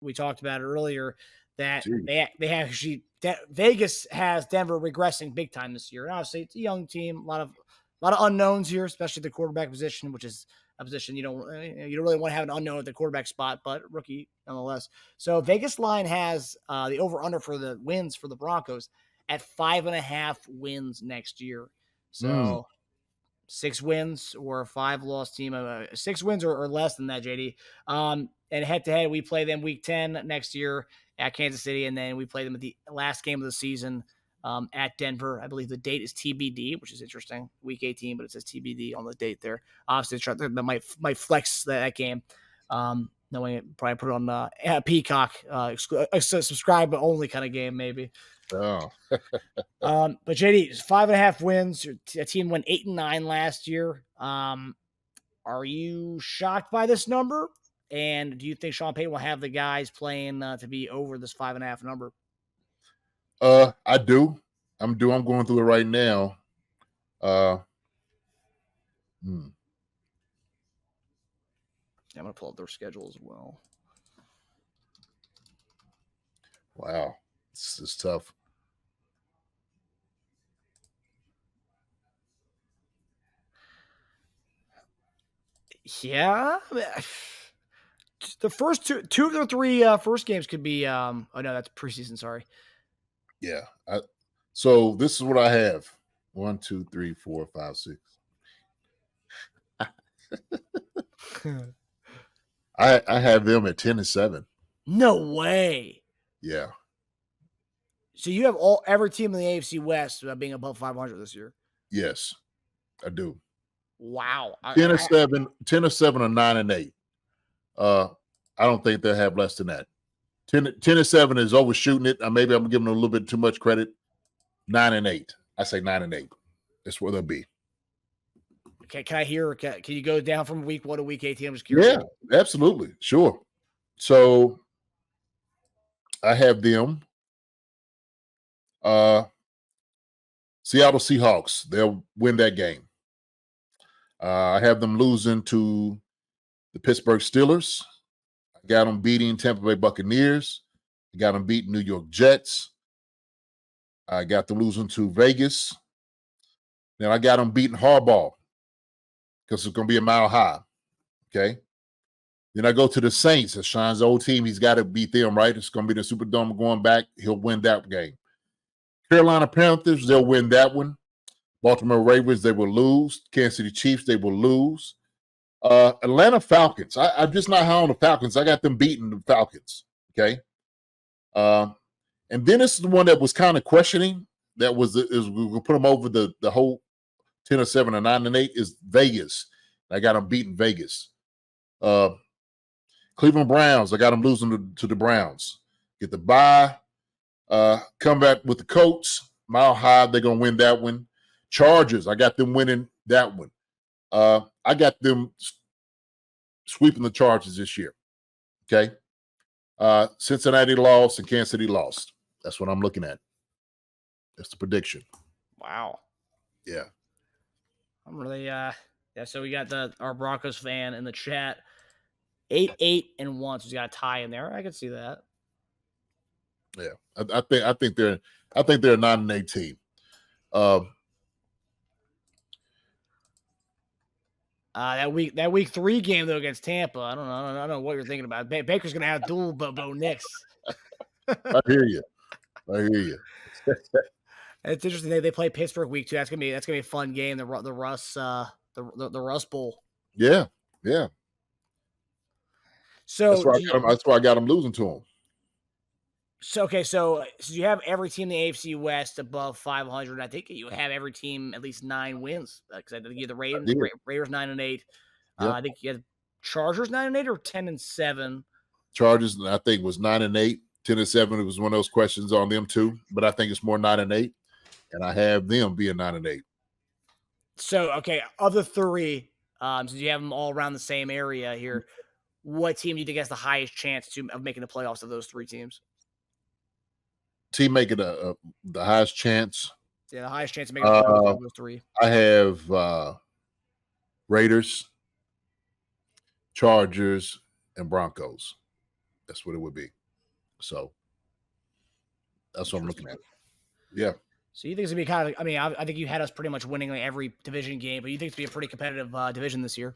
we talked about it earlier, that Jeez. they have actually Vegas has Denver regressing big time this year. And obviously, it's a young team, a lot of unknowns here, especially the quarterback position, which is a position you don't really want to have an unknown at the quarterback spot, but rookie nonetheless. So Vegas line has the over under for the wins for the Broncos at 5.5 wins next year. So 6 wins or a 5-loss team, 6 wins or less than that, JD. And head to head, we play them week 10 next year at Kansas City, and then we play them at the last game of the season at Denver. I believe the date is TBD, which is interesting. Week 18, but it says TBD on the date there. Obviously, they might flex that game. Knowing it, probably put it on Peacock, subscribe only kind of game, maybe. Oh. But JD, 5.5 wins. A team went 8-9 last year. Are you shocked by this number? And do you think Sean Payton will have the guys playing to be over this 5.5 number? I do. I'm going through it right now. I'm gonna pull up their schedule as well. Wow, this is tough. Yeah, the first two of the three first games could be. Oh no, that's preseason. Sorry. Yeah. So this is what I have: 1, 2, 3, 4, 5, 6. I have them at 10-7. No way. Yeah. So you have every team in the AFC West being above 500 this year. Yes, I do. Wow. 10-7, 10-7, or 9-8. I don't think they'll have less than that. 10-7 is overshooting it. Maybe I'm giving them a little bit too much credit. 9-8. I say 9-8. That's where they'll be. Okay, can I hear? Can you go down from week 1 to week 18? I'm just curious. Yeah, absolutely, sure. So I have them. Seattle Seahawks. They'll win that game. I have them losing to the Pittsburgh Steelers. I got them beating Tampa Bay Buccaneers. I got them beating New York Jets. I got them losing to Vegas. Then I got them beating Harbaugh because it's going to be a mile high. Okay. Then I go to the Saints. It's Sean's old team. He's got to beat them, right? It's going to be the Superdome going back. He'll win that game. Carolina Panthers, they'll win that one. Baltimore Ravens, they will lose. Kansas City Chiefs, they will lose. Atlanta Falcons. I'm just not high on the Falcons. I got them beating the Falcons. Okay. And then this is the one that was kind of questioning. That was we're going to put them over the whole 10-7 or 9-8 is Vegas. I got them beating Vegas. Cleveland Browns. I got them losing to the Browns. Get the bye. Come back with the Colts. Mile high. They're going to win that one. Chargers. I got them winning that one. I got them sweeping the Chargers this year. Okay. Cincinnati lost and Kansas City lost. That's what I'm looking at. That's the prediction. Wow. Yeah. I'm really so we got our Broncos fan in the chat. 8-8-1. So he's got a tie in there. I can see that. Yeah. I think they're a 9-8 team. That week 3 game though against Tampa. I don't know what you're thinking about. Baker's gonna have dual Bo Nix. I hear you. It's interesting. They play Pittsburgh week 2. That's gonna be a fun game. The Russ Bowl. Yeah. So that's why I got them losing to them. So you have every team in the AFC West above 500. I think you have every team at least 9 wins. Because I think you have the Raiders 9-8. Yep. I think you had Chargers 9-8 or 10-7. Chargers, I think, was 9-8. 10-7. It was one of those questions on them too, but I think it's more 9-8, and I have them being 9-8. So of the 3, since you have them all around the same area here, what team do you think has the highest chance of making the playoffs of those 3 teams? Team making the highest chance. Yeah, the highest chance of making the playoffs of those 3. I have Raiders, Chargers, and Broncos That's what it would be. So that's what I'm looking at. Yeah. So you think it's gonna be kind of? I mean, I think you had us pretty much winning like every division game, but you think it's gonna be a pretty competitive division this year?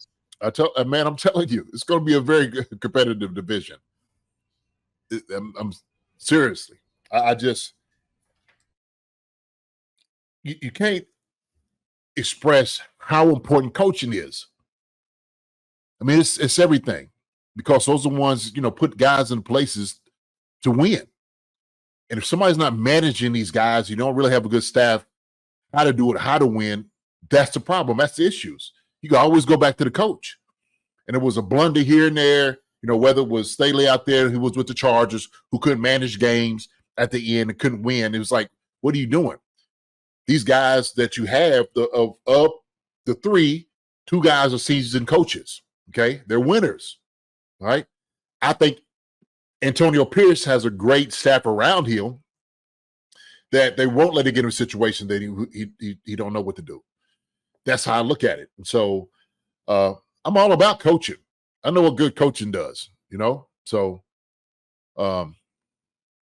Man, I'm telling you, it's going to be a very good competitive division. I'm seriously. I just you can't express how important coaching is. I mean, it's everything, because those are the ones, put guys in places to win. And if somebody's not managing these guys, you don't really have a good staff, how to do it, how to win, that's the problem. That's the issues. You can always go back to the coach. And it was a blunder here and there, whether it was Staley out there who was with the Chargers, who couldn't manage games at the end and couldn't win. It was like, what are you doing? These guys that you have, of the three, two guys are seasoned coaches. Okay, they're winners, right? I think Antonio Pierce has a great staff around him that they won't let him get in a situation that he don't know what to do. That's how I look at it. And so I'm all about coaching. I know what good coaching does, So, yeah,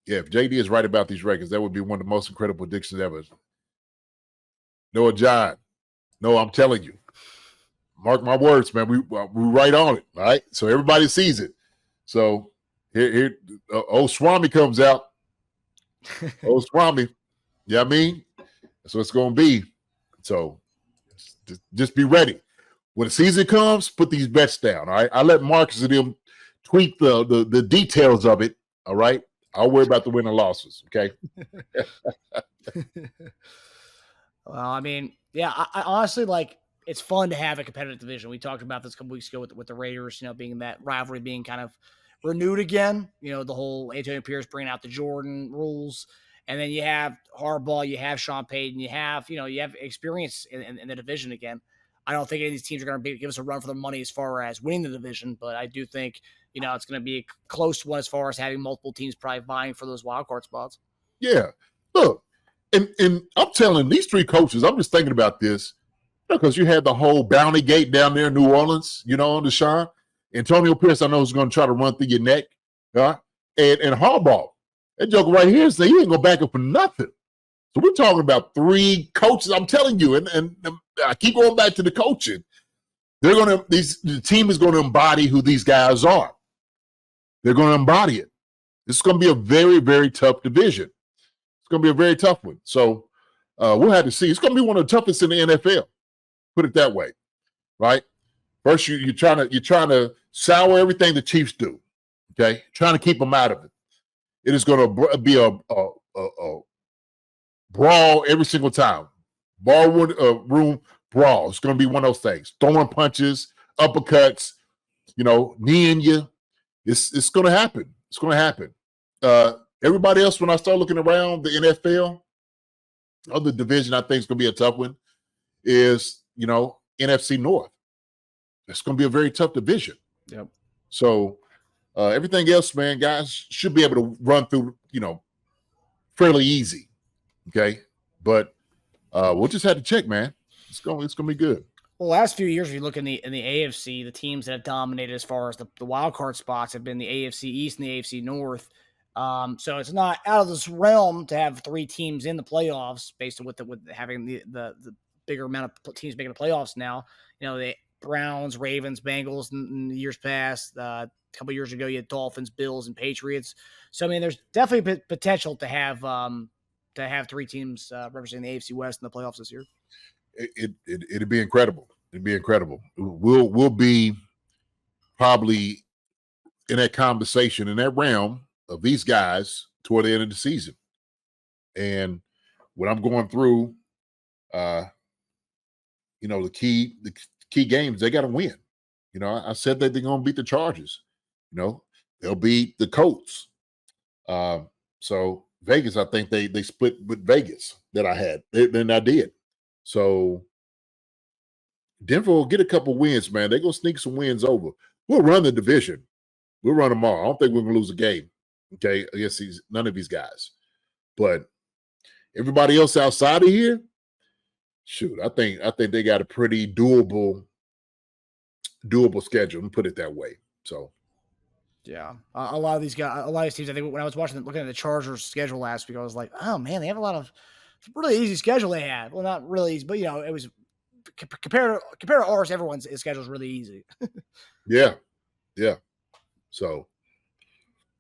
if JD is right about these records, that would be one of the most incredible predictions ever. Noah John, no, I'm telling you. Mark my words, man. We right on it, all right? So everybody sees it. So here old Swami comes out. Old Swami, you know what I mean? That's what it's going to be. So just be ready. When the season comes, put these bets down, all right? I let Marcus and them tweak the details of it, all right? I'll worry about the win and losses, okay? Well, I mean, yeah, I honestly it's fun to have a competitive division. We talked about this a couple weeks ago with the Raiders, being that rivalry being kind of renewed again. The whole Antonio Pierce bringing out the Jordan rules, and then you have Harbaugh, you have Sean Payton, you have experience in the division again. I don't think any of these teams are going to give us a run for their money as far as winning the division, but I do think it's going to be a close one as far as having multiple teams probably vying for those wild card spots. Yeah, look, and I'm telling these three coaches, I'm just thinking about this. Because you had the whole Bounty Gate down there in New Orleans, Deshaun. Antonio Pierce, I know, is going to try to run through your neck. And Harbaugh, that joker right here is saying he ain't going to back up for nothing. So we're talking about three coaches, I'm telling you, and I keep going back to the coaching. The team is going to embody who these guys are. They're going to embody it. This is going to be a very, very tough division. It's going to be a very tough one. So we'll have to see. It's going to be one of the toughest in the NFL. Put it that way, right? First, you're trying to sour everything the Chiefs do, okay? Trying to keep them out of it. It is going to be a brawl every single time. Room brawl. It's going to be one of those things. Throwing punches, uppercuts, kneeing you. It's going to happen. It's going to happen. Everybody else, when I start looking around the NFL, other division I think is going to be a tough one is NFC North. It's going to be a very tough division. Yep. So everything else, man, guys should be able to run through, fairly easy. Okay, but we'll just have to check, man. It's going to be good. Well, last few years, if you look in the AFC, the teams that have dominated as far as the wild card spots have been the AFC East and the AFC North. So it's not out of this realm to have three teams in the playoffs based on with having the bigger amount of teams making the playoffs now. The Browns, Ravens, Bengals in years past. A couple of years ago, you had Dolphins, Bills, and Patriots. So, I mean, there's definitely potential to have three teams representing the AFC West in the playoffs this year. It'd be incredible. It'd be incredible. We'll be probably in that conversation, in that realm of these guys toward the end of the season. And when I'm going through, the key games, they got to win. I said that they're going to beat the Chargers. They'll beat the Colts. So Vegas, I think they split with Vegas that I had. Then I did. So Denver will get a couple wins, man. They're going to sneak some wins over. We'll run the division. We'll run them all. I don't think we're going to lose a game, okay, against none of these guys. But everybody else outside of here, shoot, I think they got a pretty doable schedule, and put it that way. So Yeah, a lot of these guys, a lot of these teams. I think when I was looking at the Chargers' schedule last week, I was like, oh man, they have a lot of really easy schedule. They have, well, not really easy, but it was compared to ours. Everyone's schedule is really easy. Yeah, yeah. So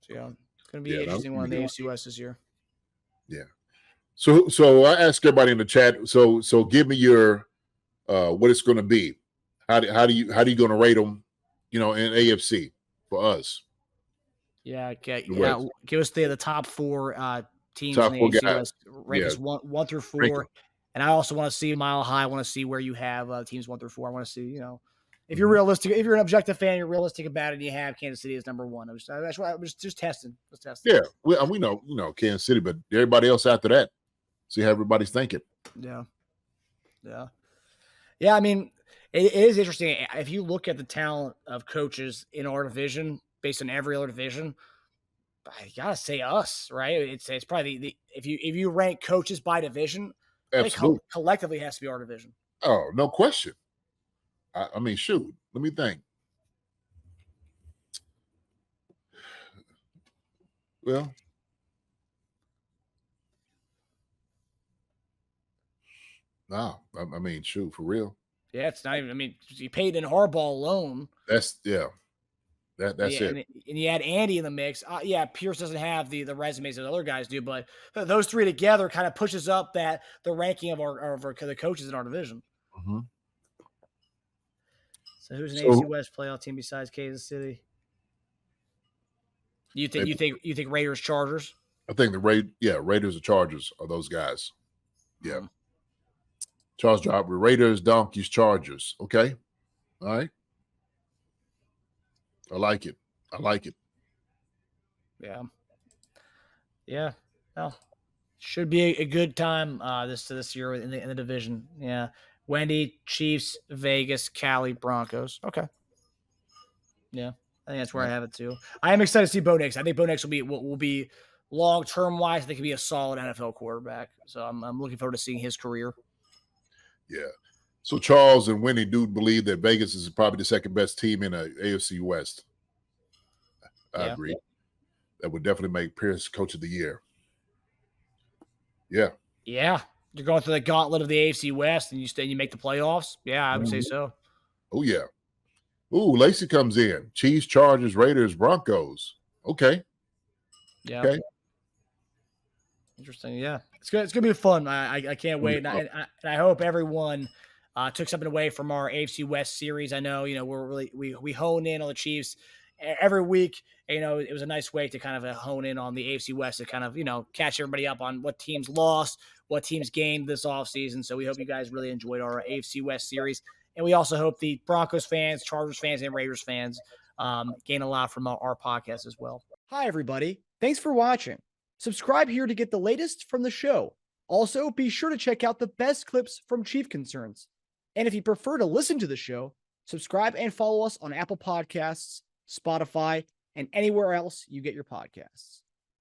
Yeah, it's going to be an interesting one in the AFC West this year. Yeah. So I ask everybody in the chat. So give me your what it's going to be. How do you going to rate them? In AFC for us. Yeah, okay. Yeah, give us the top four teams top in the four AFC guys. West. Rank us one through four. And I also want to see Mile High. I want to see where you have teams 1 through 4. I want to see, if you're realistic, if you're an objective fan, you're realistic about it, and you have Kansas City as number 1. That's why I was just testing. Yeah, we know, Kansas City, but everybody else after that, see how everybody's thinking. Yeah. I mean, it is interesting. If you look at the talent of coaches in our division based on every other division, I gotta say us, right? It's probably the if you rank coaches by division, absolutely, collectively has to be our division. Oh, no question. I mean, shoot. Let me think. Well, no, I mean, shoot, for real. Yeah, it's not even. I mean, you paid in Harbaugh alone. That's it. And you add Andy in the mix. Yeah, Pierce doesn't have the resumes that other guys do, but those three together kind of pushes up the ranking of the coaches in our division. Mm-hmm. So who's an AFC West playoff team besides Kansas City? You think Raiders, Chargers? I think Raiders or Chargers are those guys. Yeah. Charles drop Raiders, Donkeys, Chargers. Okay. All right. I like it. Yeah. Well, should be a good time this year in the division. Yeah. Wendy, Chiefs, Vegas, Cali, Broncos. Okay. Yeah. I think that's where I have it too. I am excited to see Bo Nix. I think Bo Nix will be long term wise. I think he'll be a solid NFL quarterback. So I'm looking forward to seeing his career. Yeah. So Charles and Wendy do believe that Vegas is probably the second best team in the AFC West. I agree. That would definitely make Pierce coach of the year. Yeah. Yeah. You're going through the gauntlet of the AFC West and you make the playoffs. Yeah, I would say so. Oh, yeah. Ooh, Lacey comes in. Chiefs, Chargers, Raiders, Broncos. Okay. Yeah. Okay. Interesting. Yeah. It's going to be fun. I can't wait. And I hope everyone took something away from our AFC West series. I know, we're really, we hone in on the Chiefs every week. It was a nice way to kind of hone in on the AFC West to kind of, catch everybody up on what teams lost, what teams gained this offseason. So we hope you guys really enjoyed our AFC West series. And we also hope the Broncos fans, Chargers fans, and Raiders fans gain a lot from our podcast as well. Hi, everybody. Thanks for watching. Subscribe here to get the latest from the show. Also, be sure to check out the best clips from Chief Concerns. And if you prefer to listen to the show, subscribe and follow us on Apple Podcasts, Spotify, and anywhere else you get your podcasts.